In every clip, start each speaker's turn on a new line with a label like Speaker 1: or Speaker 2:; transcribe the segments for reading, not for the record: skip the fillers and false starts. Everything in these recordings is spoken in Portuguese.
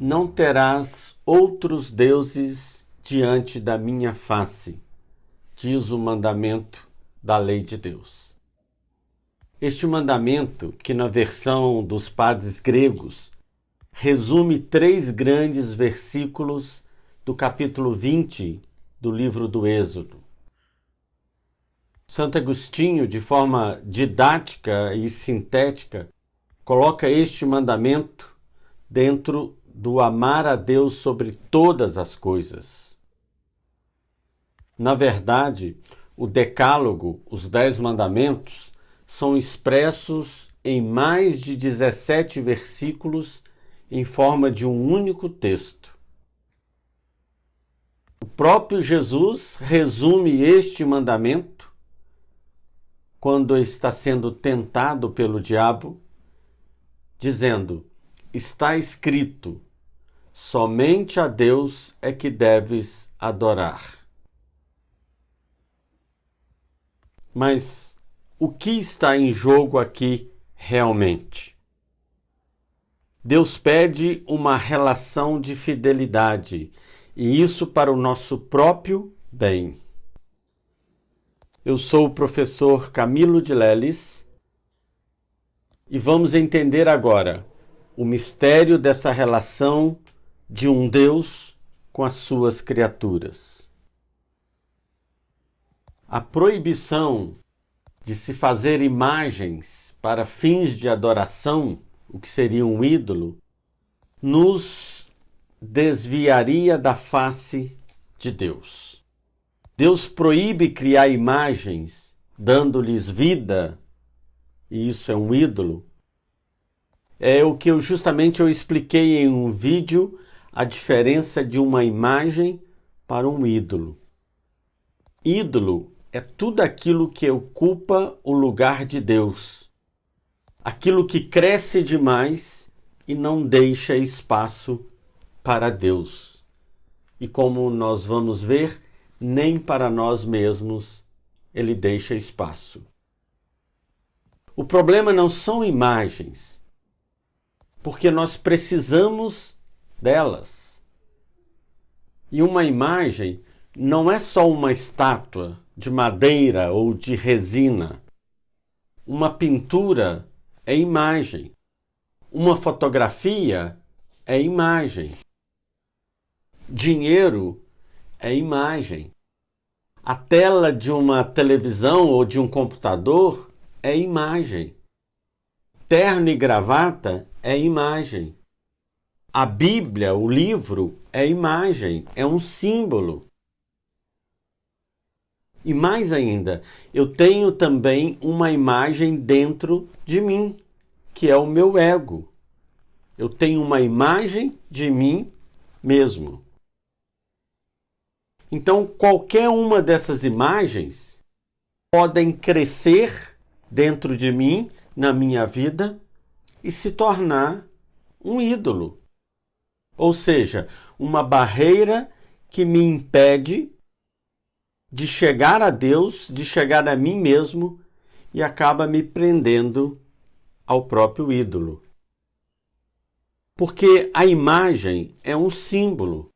Speaker 1: Não terás outros deuses diante da minha face, diz o mandamento da lei de Deus. Este mandamento, que na versão dos padres gregos, resume 3 grandes versículos do capítulo 20 do livro do Êxodo. Santo Agostinho, de forma didática e sintética, coloca este mandamento dentro do amar a Deus sobre todas as coisas. Na verdade, o Decálogo, os 10 mandamentos, são expressos em mais de 17 versículos em forma de um único texto. O próprio Jesus resume este mandamento quando está sendo tentado pelo diabo, dizendo: está escrito, somente a Deus é que deves adorar. Mas o que está em jogo aqui realmente? Deus pede uma relação de fidelidade, e isso para o nosso próprio bem. Eu sou o professor Camilo de Leles e vamos entender agora o mistério dessa relação de um Deus com as suas criaturas. A proibição de se fazer imagens para fins de adoração, o que seria um ídolo, nos desviaria da face de Deus. Deus proíbe criar imagens, dando-lhes vida, e isso é um ídolo. É o que eu expliquei em um vídeo, a diferença de uma imagem para um ídolo. Ídolo é tudo aquilo que ocupa o lugar de Deus, aquilo que cresce demais e não deixa espaço para Deus. E como nós vamos ver, nem para nós mesmos ele deixa espaço. O problema não são imagens, porque nós precisamos delas. E uma imagem não é só uma estátua de madeira ou de resina. Uma pintura é imagem. Uma fotografia é imagem. Dinheiro é imagem. A tela de uma televisão ou de um computador é imagem. Terno e gravata é imagem. A Bíblia, o livro, é imagem, é um símbolo. E mais ainda, eu tenho também uma imagem dentro de mim, que é o meu ego. Eu tenho uma imagem de mim mesmo. Então, qualquer uma dessas imagens podem crescer dentro de mim, na minha vida, e se tornar um ídolo. Ou seja, uma barreira que me impede de chegar a Deus, de chegar a mim mesmo, e acaba me prendendo ao próprio ídolo. Porque a imagem é um símbolo.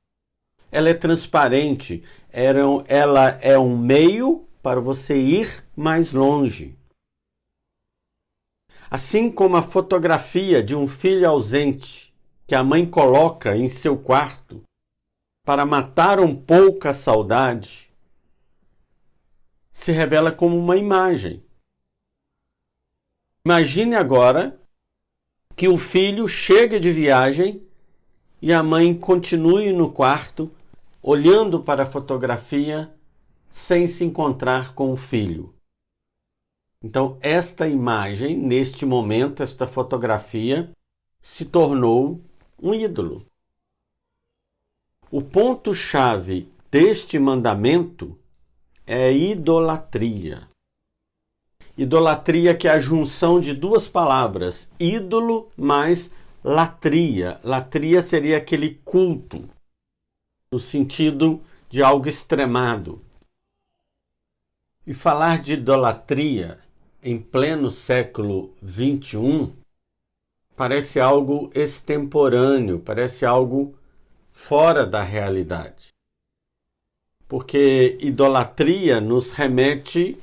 Speaker 1: Ela é transparente, ela é um meio para você ir mais longe. Assim como a fotografia de um filho ausente que a mãe coloca em seu quarto para matar um pouco a saudade, se revela como uma imagem. Imagine agora que o filho chega de viagem e a mãe continue no quarto, olhando para a fotografia, sem se encontrar com o filho. Então, esta imagem, neste momento, esta fotografia, se tornou um ídolo. O ponto-chave deste mandamento é idolatria. Idolatria que é a junção de 2 palavras, ídolo mais latria. Latria seria aquele culto, no sentido de algo extremado. E falar de idolatria em pleno século XXI parece algo extemporâneo, parece algo fora da realidade. Porque idolatria nos remete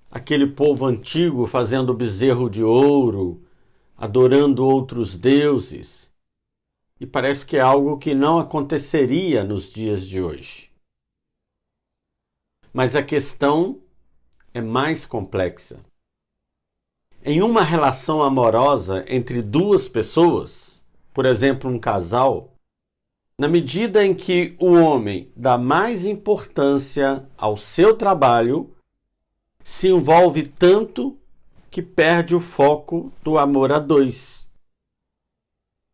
Speaker 1: àquele povo antigo fazendo bezerro de ouro, adorando outros deuses. E parece que é algo que não aconteceria nos dias de hoje. Mas a questão é mais complexa. Em uma relação amorosa entre duas pessoas, por exemplo, um casal, na medida em que o homem dá mais importância ao seu trabalho, se envolve tanto que perde o foco do amor a dois.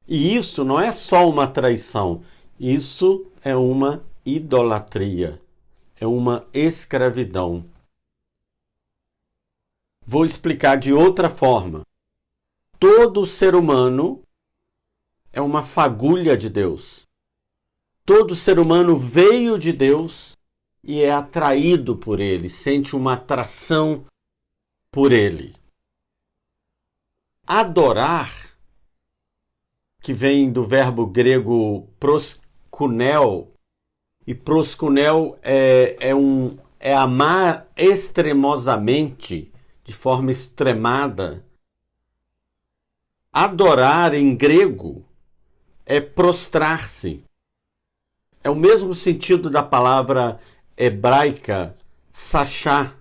Speaker 1: E isso não é só uma traição, isso é uma idolatria, é uma escravidão. Vou explicar de outra forma. Todo ser humano é uma fagulha de Deus. Todo ser humano veio de Deus e é atraído por Ele, sente uma atração por Ele. Adorar, que vem do verbo grego proskunel, e proskunel é amar extremosamente, de forma extremada. Adorar em grego é prostrar-se. É o mesmo sentido da palavra hebraica sachá.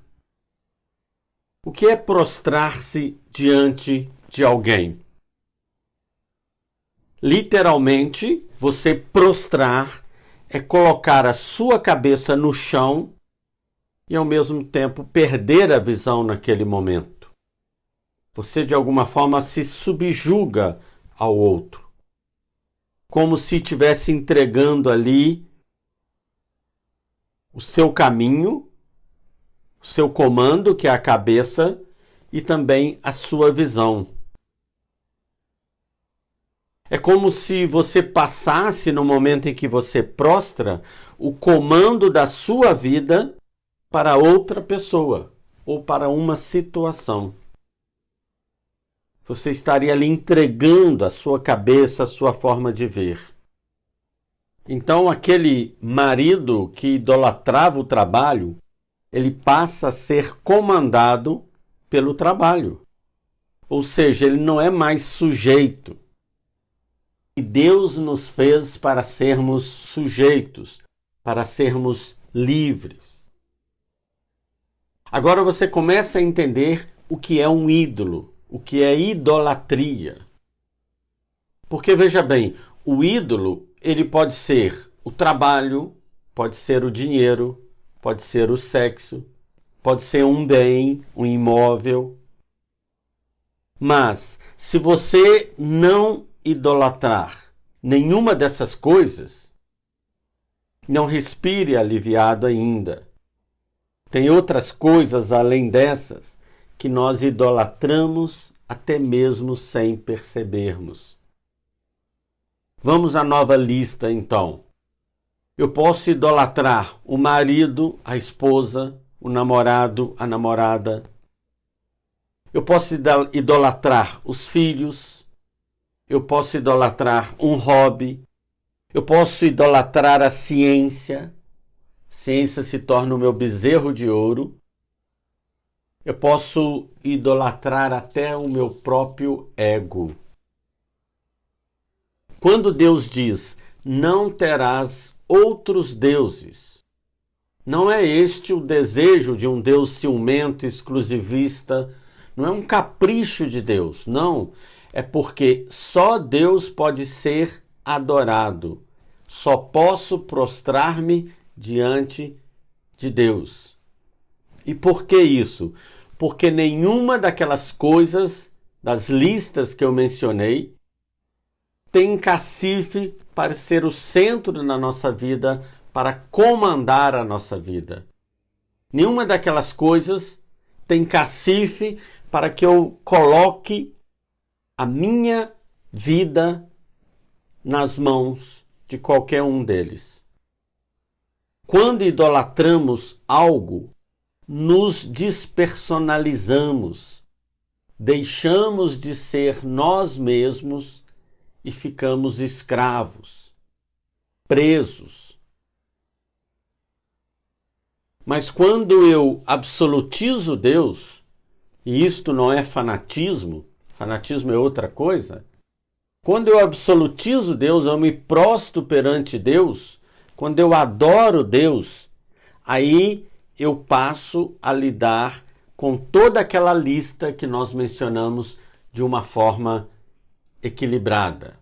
Speaker 1: O que é prostrar-se diante de alguém? Literalmente, você prostrar é colocar a sua cabeça no chão e, ao mesmo tempo, perder a visão naquele momento. Você, de alguma forma, se subjuga ao outro, como se estivesse entregando ali o seu caminho, o seu comando, que é a cabeça, e também a sua visão. É como se você passasse, no momento em que você prostra, o comando da sua vida para outra pessoa ou para uma situação. Você estaria ali entregando a sua cabeça, a sua forma de ver. Então, aquele marido que idolatrava o trabalho, ele passa a ser comandado pelo trabalho. Ou seja, ele não é mais sujeito. E Deus nos fez para sermos sujeitos, para sermos livres. Agora você começa a entender o que é um ídolo, o que é idolatria. Porque, veja bem, o ídolo, ele pode ser o trabalho, pode ser o dinheiro, pode ser o sexo, pode ser um bem, um imóvel. Mas, se você não idolatrar nenhuma dessas coisas, não respire aliviado ainda. Tem outras coisas além dessas que nós idolatramos até mesmo sem percebermos. Vamos à nova lista, então. Eu posso idolatrar o marido, a esposa, o namorado, a namorada. Eu posso idolatrar os filhos. Eu posso idolatrar um hobby. Eu posso idolatrar a ciência. Ciência se torna o meu bezerro de ouro. Eu posso idolatrar até o meu próprio ego. Quando Deus diz, não terás outros deuses, não é este o desejo de um Deus ciumento, exclusivista, não é um capricho de Deus, não. É porque só Deus pode ser adorado. Só posso prostrar-me diante de Deus. E por que isso? Porque nenhuma daquelas coisas, das listas que eu mencionei, tem cacife para ser o centro da nossa vida, para comandar a nossa vida. Nenhuma daquelas coisas tem cacife para que eu coloque a minha vida nas mãos de qualquer um deles. Quando idolatramos algo, nos despersonalizamos. deixamos de ser nós mesmos e ficamos escravos, presos. Mas quando eu absolutizo Deus, e isto não é fanatismo, fanatismo é outra coisa. Quando eu absolutizo Deus, eu me prostro perante Deus, quando eu adoro Deus, aí eu passo a lidar com toda aquela lista que nós mencionamos de uma forma equilibrada.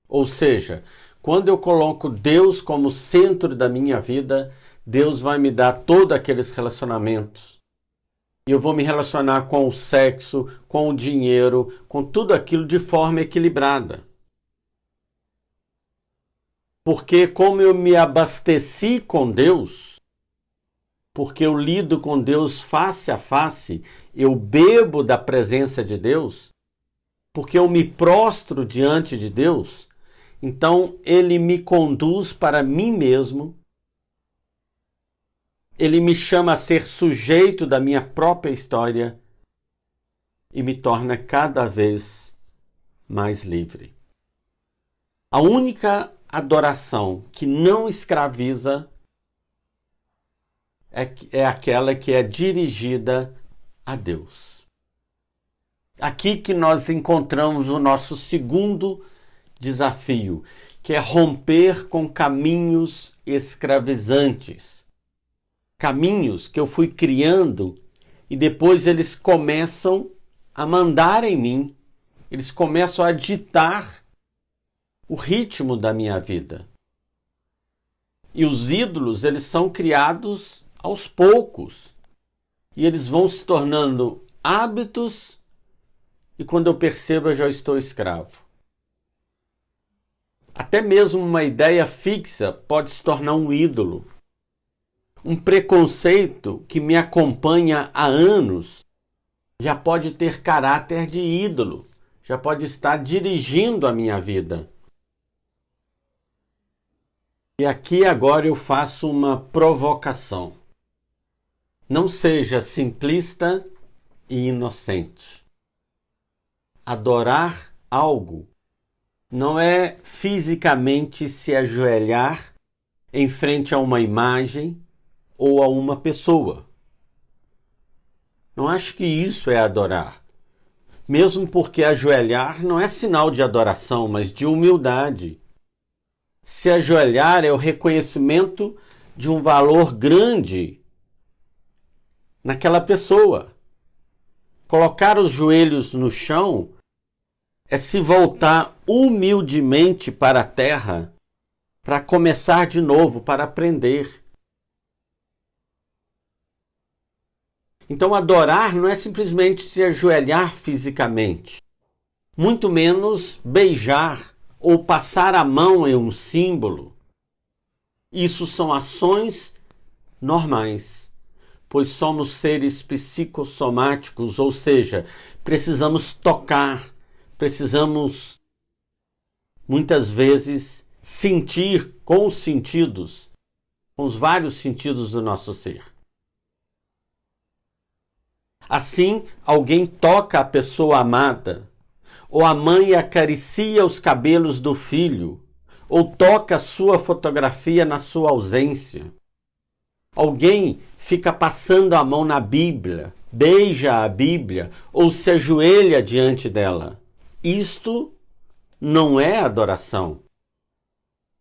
Speaker 1: Ou seja, quando eu coloco Deus como centro da minha vida, Deus vai me dar todos aqueles relacionamentos. E eu vou me relacionar com o sexo, com o dinheiro, com tudo aquilo de forma equilibrada. Porque como eu me abasteci com Deus, porque eu lido com Deus face a face, eu bebo da presença de Deus, porque eu me prostro diante de Deus, então Ele me conduz para mim mesmo, Ele me chama a ser sujeito da minha própria história e me torna cada vez mais livre. A única adoração que não escraviza é aquela que é dirigida a Deus. Aqui que nós encontramos o nosso segundo desafio, que é romper com caminhos escravizantes. Caminhos que eu fui criando e depois eles começam a mandar em mim, eles começam a ditar o ritmo da minha vida. E os ídolos, eles são criados aos poucos. E eles vão se tornando hábitos e quando eu percebo eu já estou escravo. Até mesmo uma ideia fixa pode se tornar um ídolo. Um preconceito que me acompanha há anos já pode ter caráter de ídolo, já pode estar dirigindo a minha vida. E aqui agora eu faço uma provocação. Não seja simplista e inocente. Adorar algo não é fisicamente se ajoelhar em frente a uma imagem ou a uma pessoa. Não acho que isso é adorar. Mesmo porque ajoelhar não é sinal de adoração, mas de humildade. Se ajoelhar é o reconhecimento de um valor grande naquela pessoa. Colocar os joelhos no chão é se voltar humildemente para a terra para começar de novo, para aprender. Então, adorar não é simplesmente se ajoelhar fisicamente, muito menos beijar ou passar a mão em um símbolo. Isso são ações normais, pois somos seres psicossomáticos, ou seja, precisamos tocar, precisamos muitas vezes sentir com os sentidos, com os vários sentidos do nosso ser. Assim, alguém toca a pessoa amada, ou a mãe acaricia os cabelos do filho, ou toca a sua fotografia na sua ausência. Alguém fica passando a mão na Bíblia, beija a Bíblia, ou se ajoelha diante dela. Isto não é adoração.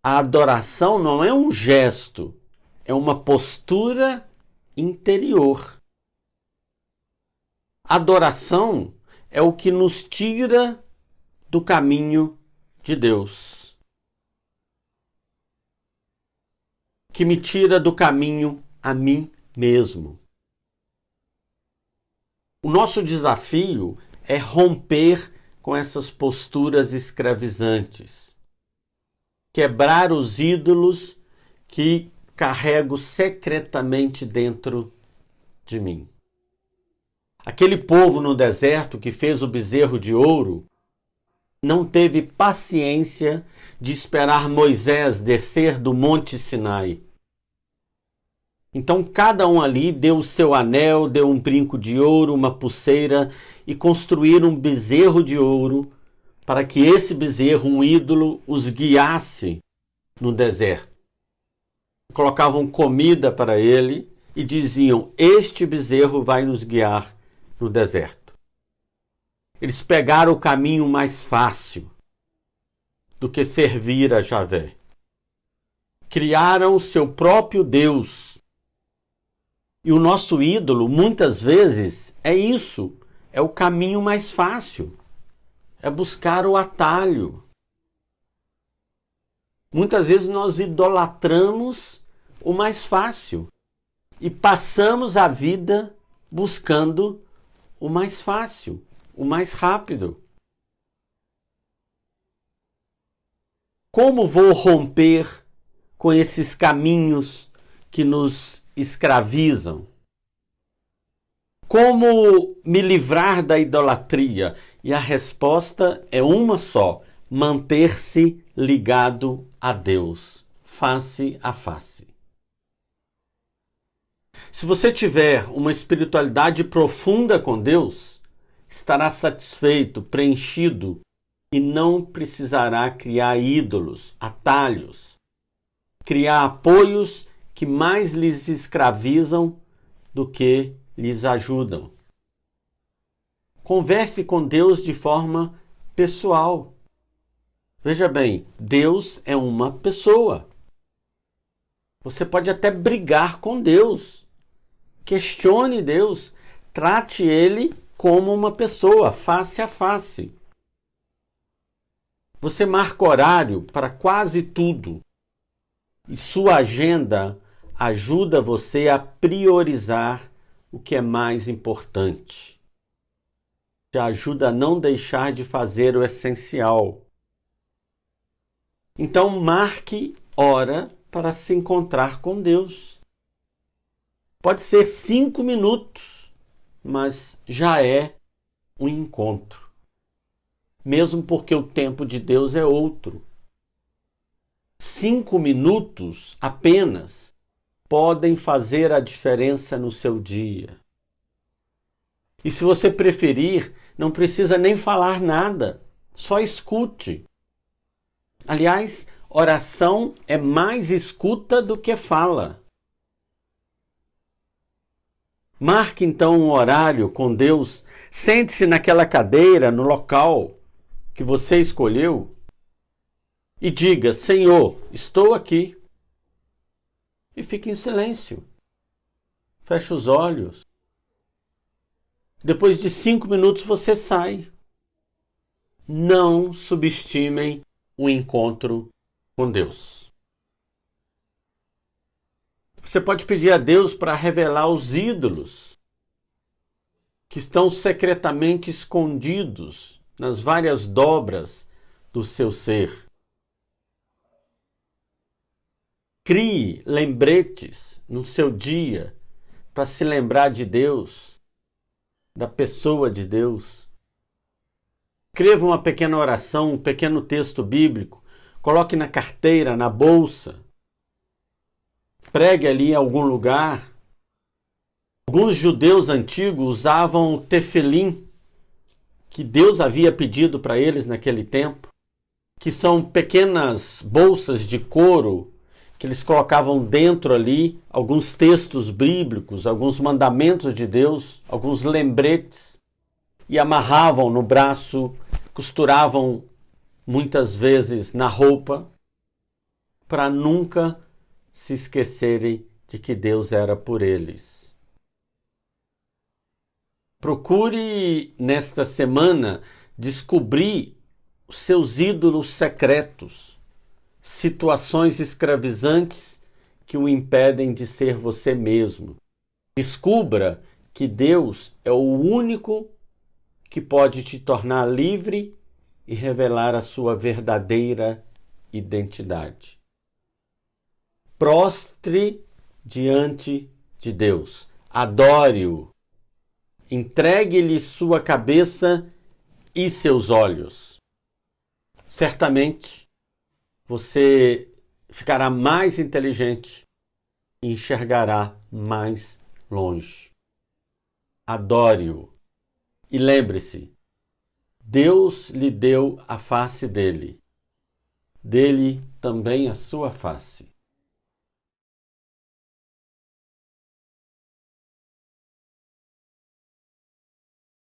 Speaker 1: A adoração não é um gesto, é uma postura interior. Adoração é o que nos tira do caminho de Deus. Que me tira do caminho a mim mesmo. O nosso desafio é romper com essas posturas escravizantes. Quebrar os ídolos que carrego secretamente dentro de mim. Aquele povo no deserto que fez o bezerro de ouro não teve paciência de esperar Moisés descer do Monte Sinai. Então cada um ali deu o seu anel, deu um brinco de ouro, uma pulseira e construíram um bezerro de ouro para que esse bezerro, um ídolo, os guiasse no deserto. Colocavam comida para ele e diziam: este bezerro vai nos guiar no deserto. Eles pegaram o caminho mais fácil do que servir a Javé. Criaram o seu próprio Deus. E o nosso ídolo, muitas vezes, é isso. É o caminho mais fácil. É buscar o atalho. Muitas vezes nós idolatramos o mais fácil e passamos a vida buscando o mais fácil, o mais rápido. Como vou romper com esses caminhos que nos escravizam? Como me livrar da idolatria? E a resposta é uma só: manter-se ligado a Deus, face a face. Se você tiver uma espiritualidade profunda com Deus, estará satisfeito, preenchido e não precisará criar ídolos, atalhos, criar apoios que mais lhes escravizam do que lhes ajudam. Converse com Deus de forma pessoal. Veja bem, Deus é uma pessoa. Você pode até brigar com Deus. Questione Deus. Trate Ele como uma pessoa, face a face. Você marca horário para quase tudo. E sua agenda ajuda você a priorizar o que é mais importante. Te ajuda a não deixar de fazer o essencial. Então marque hora para se encontrar com Deus. Pode ser 5 minutos, mas já é um encontro. Mesmo porque o tempo de Deus é outro. 5 minutos apenas podem fazer a diferença no seu dia. E se você preferir, não precisa nem falar nada, só escute. Aliás, oração é mais escuta do que fala. Marque então um horário com Deus, sente-se naquela cadeira, no local que você escolheu e diga: Senhor, estou aqui. E fique em silêncio. Feche os olhos. Depois de 5 minutos você sai. Não subestimem o encontro com Deus. Você pode pedir a Deus para revelar os ídolos que estão secretamente escondidos nas várias dobras do seu ser. Crie lembretes no seu dia para se lembrar de Deus, da pessoa de Deus. Escreva uma pequena oração, um pequeno texto bíblico, coloque na carteira, na bolsa, pregue ali em algum lugar. Alguns judeus antigos usavam o tefilim, que Deus havia pedido para eles naquele tempo, que são pequenas bolsas de couro que eles colocavam dentro ali alguns textos bíblicos, alguns mandamentos de Deus, alguns lembretes, e amarravam no braço, costuravam muitas vezes na roupa, para nunca se esquecerem de que Deus era por eles. Procure nesta semana descobrir os seus ídolos secretos, situações escravizantes que o impedem de ser você mesmo. Descubra que Deus é o único que pode te tornar livre e revelar a sua verdadeira identidade. Prostre diante de Deus. Adore-o. Entregue-lhe sua cabeça e seus olhos. Certamente você ficará mais inteligente enxergará mais longe. Adore-o. E lembre-se, Deus lhe deu a face dele. Dele também a sua face.